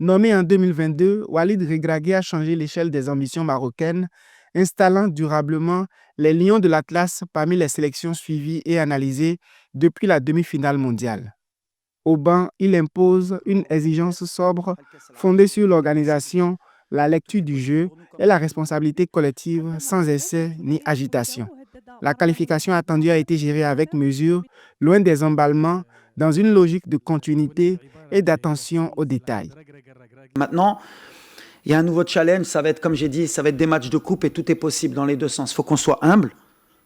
Nommé en 2022, Walid Regragui a changé l'échelle des ambitions marocaines, installant durablement les Lions de l'Atlas parmi les sélections suivies et analysées depuis la demi-finale mondiale. Au banc, il impose une exigence sobre fondée sur l'organisation, la lecture du jeu et la responsabilité collective sans essai ni agitation. La qualification attendue a été gérée avec mesure, loin des emballements, dans une logique de continuité et d'attention aux détails. Maintenant, il y a un nouveau challenge, ça va être, comme j'ai dit, ça va être des matchs de coupe et tout est possible dans les deux sens. Il faut qu'on soit humble,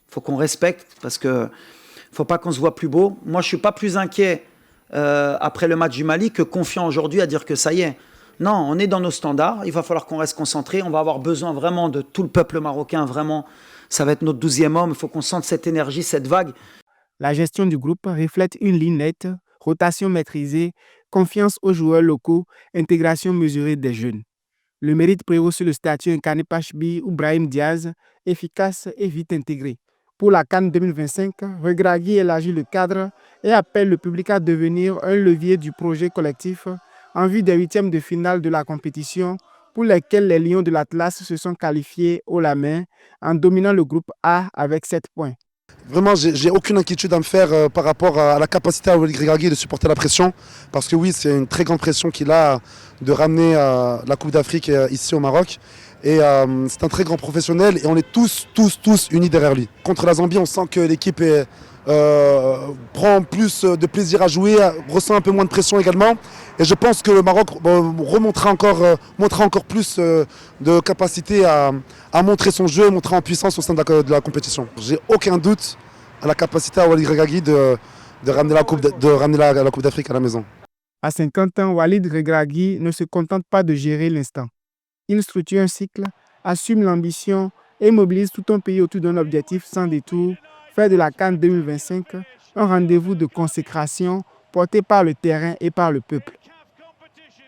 il faut qu'on respecte, parce que ne faut pas qu'on se voit plus beau. Moi, je ne suis pas plus inquiet après le match du Mali que confiant aujourd'hui à dire que ça y est. Non, on est dans nos standards, il va falloir qu'on reste concentré, on va avoir besoin vraiment de tout le peuple marocain, vraiment, ça va être notre 12e homme, il faut qu'on sente cette énergie, cette vague. La gestion du groupe reflète une ligne nette, rotation maîtrisée, confiance aux joueurs locaux, intégration mesurée des jeunes. Le mérite prévaut sur le statut incarné par Chbi ou Brahim Diaz, efficace et vite intégré. Pour la CAN 2025, Regragui élargit le cadre et appelle le public à devenir un levier du projet collectif en vue des huitièmes de finale de la compétition pour lesquels les Lions de l'Atlas se sont qualifiés haut la main en dominant le groupe A avec 7 points. Vraiment, j'ai aucune inquiétude à me faire par rapport à la capacité à Walid Regragui de supporter la pression. Parce que oui, c'est une très grande pression qu'il a de ramener la Coupe d'Afrique ici au Maroc. Et c'est un très grand professionnel et on est tous unis derrière lui. Contre la Zambie, on sent que l'équipe prend plus de plaisir à jouer, ressent un peu moins de pression également. Et je pense que le Maroc montrera encore plus de capacité à montrer son jeu, montrer en puissance au sein de la compétition. J'ai aucun doute à la capacité à Walid Regragui de ramener la Coupe d'Afrique à la maison. À 50 ans, Walid Regragui ne se contente pas de gérer l'instant. Il structure un cycle, assume l'ambition et mobilise tout un pays autour d'un objectif sans détour, faire de la CAN 2025 un rendez-vous de consécration porté par le terrain et par le peuple.